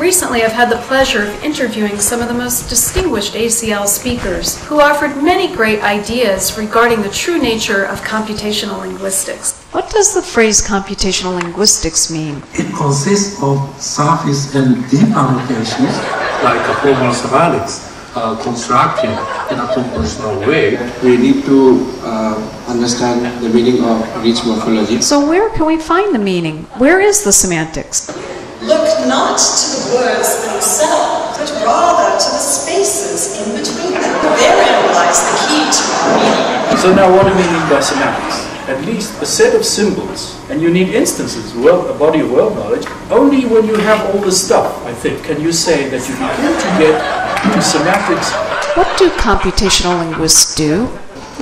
Recently, I've had the pleasure of interviewing some of the most distinguished ACL speakers who offered many great ideas regarding the true nature of computational linguistics. What does the phrase computational linguistics mean? It consists of surface and deep applications like formal semantics, constructed in a compositional way. We need to understand the meaning of rich morphology. So where can we find the meaning? Where is the semantics? Look not to the words themselves, but rather to the spaces in between them. Therein lies the key to our meaning. So now what do we mean by semantics? At least a set of symbols, and you need instances, a body of world knowledge. Only when you have all the stuff, I think, can you say that you begin to get to semantics. What do computational linguists do?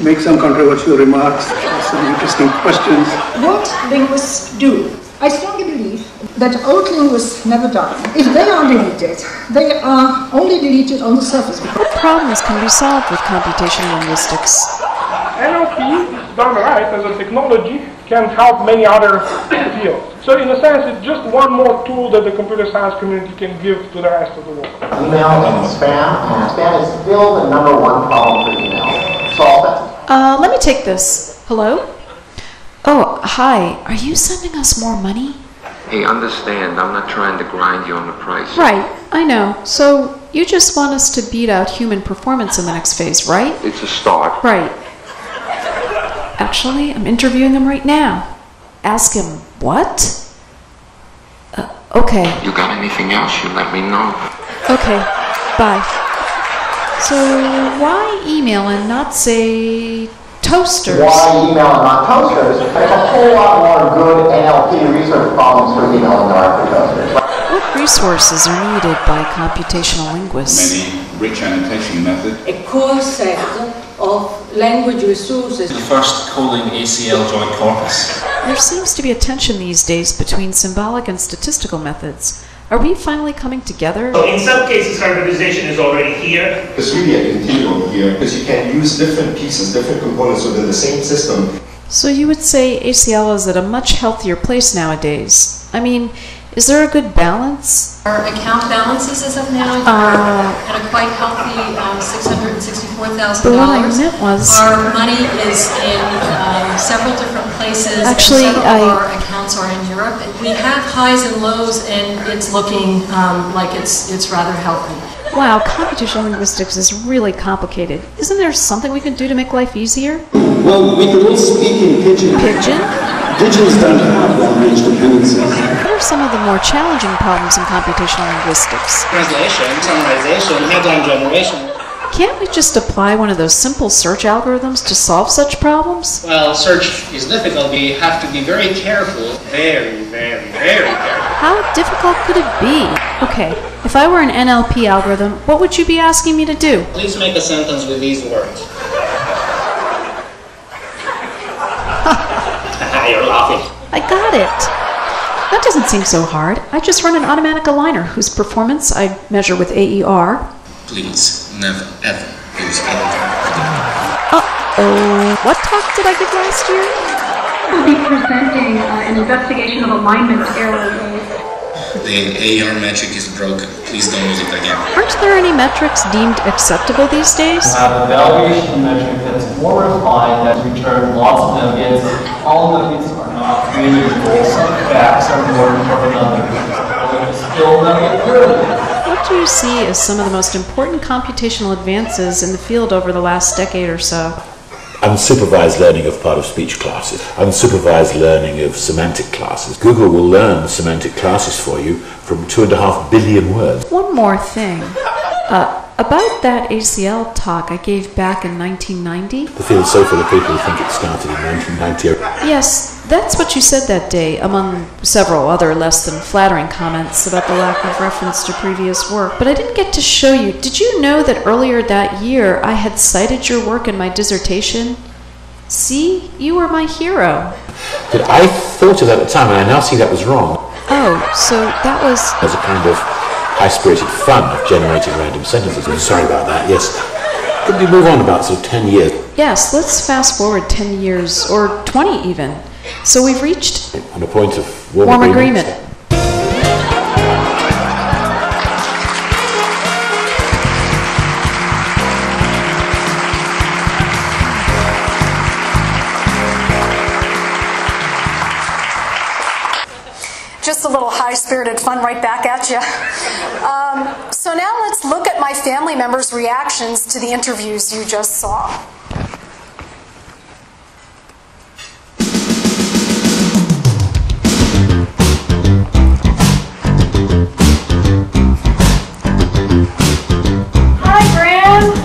Make some controversial remarks, ask some interesting questions. What linguists do? I strongly believe that old linguists never die. If they are deleted, they are only deleted on the surface. What problems can be solved with computational linguistics? NLP, done right as a technology, can help many other fields. So in a sense, it's just one more tool that the computer science community can give to the rest of the world. Email and spam is still the #1 problem for email. Solve it. Let me take this. Hello? Oh, hi. Are you sending us more money? Hey, understand, I'm not trying to grind you on the price. Right, I know. So you just want us to beat out human performance in the next phase, right? It's a start. Right. Actually, I'm interviewing him right now. Ask him, what? Okay. You got anything else, you let me know. Okay, bye. So why email and not say toasters? Why email and not toasters? There's a whole lot more good NLP research problems for email than there are for toasters. What resources are needed by computational linguists? Many rich annotation methods. A core set of language resources. The first calling ACL joint corpus. There seems to be a tension these days between symbolic and statistical methods. Are we finally coming together? So in some cases, hybridization is already here. It's really a continuum here because you can use different pieces, different components within the same system. So you would say ACL is at a much healthier place nowadays. I mean, is there a good balance? Our account balances as of now are at a quite healthy $664,000. But what I meant was... Our money is in several different places. Actually, and several of our accounts are in Europe. We have highs and lows, and it's looking like it's rather healthy. Wow, computational linguistics is really complicated. Isn't there something we can do to make life easier? Well, we can all speak in pidgin. Pidgin? Pidgins don't have long-range dependencies. What are some of the more challenging problems in computational linguistics? Translation, summarization, headline generation. Can't we just apply one of those simple search algorithms to solve such problems? Well, search is difficult. We have to be very careful. Very, very, very careful. How difficult could it be? Okay, if I were an NLP algorithm, what would you be asking me to do? Please make a sentence with these words. You're laughing. I got it. That doesn't seem so hard. I just run an automatic aligner whose performance I measure with AER. Please, never, ever use anything again. Uh-oh. What talk did I give last year? We'll be presenting an investigation of alignment errors. The AER metric is broken. Please don't use it again. Aren't there any metrics deemed acceptable these days? We have a valuation metric that's more refined that returns lots of nuggets. All nuggets are not created equal. Some facts are more important than others. Still nugget pyramid. What do you see as some of the most important computational advances in the field over the last decade or so? Unsupervised learning of part-of-speech classes, unsupervised learning of semantic classes. Google will learn semantic classes for you from 2.5 billion words. One more thing. About that ACL talk I gave back in 1990. The field's so full of people who think it started in 1990. Yes, that's what you said that day, among several other less than flattering comments about the lack of reference to previous work. But I didn't get to show you. Did you know that earlier that year I had cited your work in my dissertation? See, you were my hero. But I thought of that at the time, and I now see that was wrong. Oh, so that was... As a kind of high-spirited fun of generating random sentences. I'm sorry about that, yes. Could we move on about sort of 10 years? Yes, let's fast forward 10 years, or 20 even. So we've reached... On a point of warm agreement. just a little high-spirited fun right back at you. So now let's look at my family members' reactions to the interviews you just saw. Hi, Gran.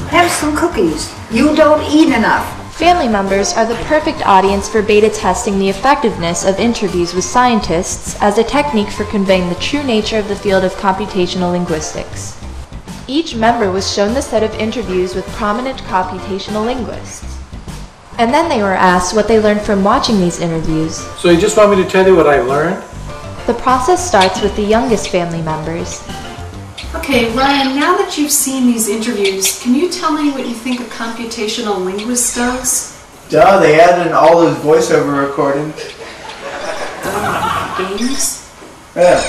Have some cookies. You don't eat enough. Family members are the perfect audience for beta testing the effectiveness of interviews with scientists as a technique for conveying the true nature of the field of computational linguistics. Each member was shown the set of interviews with prominent computational linguists. And then they were asked what they learned from watching these interviews. So you just want me to tell you what I learned? The process starts with the youngest family members. Okay, Ryan, now that you've seen these interviews, can you tell me what you think a computational linguist does? Duh, they added in all those voiceover recordings. Games? Yeah.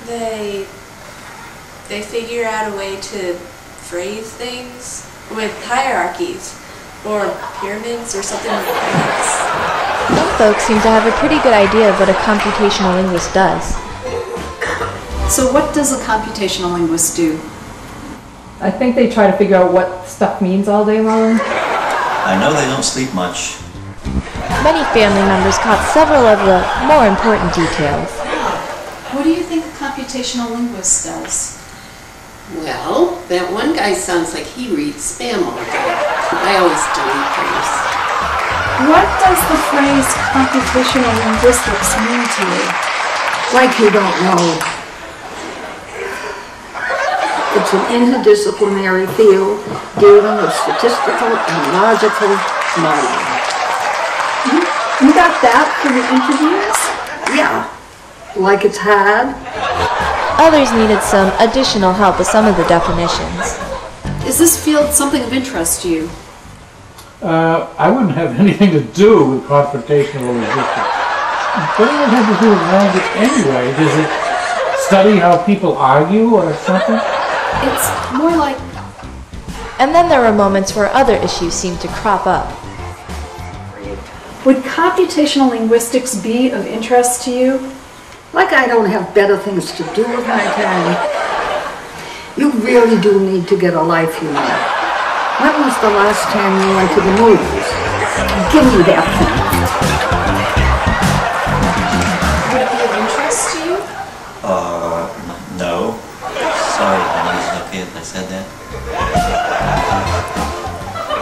They figure out a way to phrase things with hierarchies or pyramids or something like that. Some folks seem to have a pretty good idea of what a computational linguist does. So what does a computational linguist do? I think they try to figure out what stuff means all day long. I know they don't sleep much. Many family members caught several of the more important details. What do you think a computational linguist does? Well, that one guy sounds like he reads spam all the time. I always delete things. What does the phrase computational linguistics mean to you? Like you don't know. It's an interdisciplinary field dealing with statistical and logical modeling. You got that for the interviews? Yeah, like it's had. Others needed some additional help with some of the definitions. Is this field something of interest to you? I wouldn't have anything to do with confrontational linguistics. What does it have to do with language anyway? Does it study how people argue or something? It's more like... And then there were moments where other issues seemed to crop up. Would computational linguistics be of interest to you? Like I don't have better things to do with my time. You really do need to get a life, you know. When was the last time you went to the movies? Give me that thing. Would it be of interest to you? No. Sorry, honey, is it okay if I said that?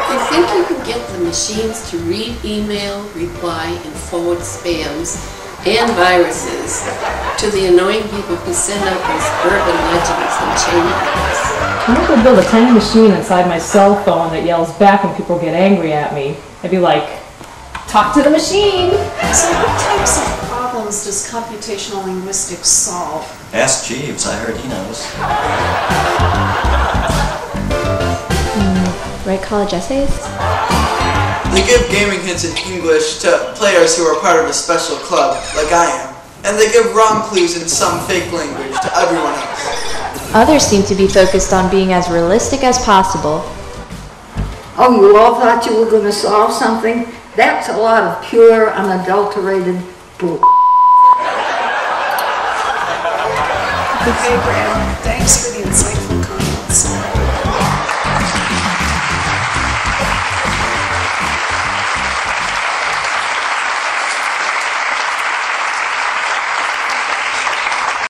I think you could get the machines to read email, reply, and forward spams and viruses to the annoying people who send out these urban legends and chain letters. I could build a tiny machine inside my cell phone that yells back when people get angry at me. I'd be like, talk to the machine! So what types of problems does computational linguistics solve? Ask Jeeves, I heard he knows. Write college essays? They give gaming hints in English to players who are part of a special club, like I am. And they give wrong clues in some fake language to everyone else. Others seem to be focused on being as realistic as possible. Oh, you all thought you were going to solve something? That's a lot of pure, unadulterated bull. Okay, Brad, thanks for the insight.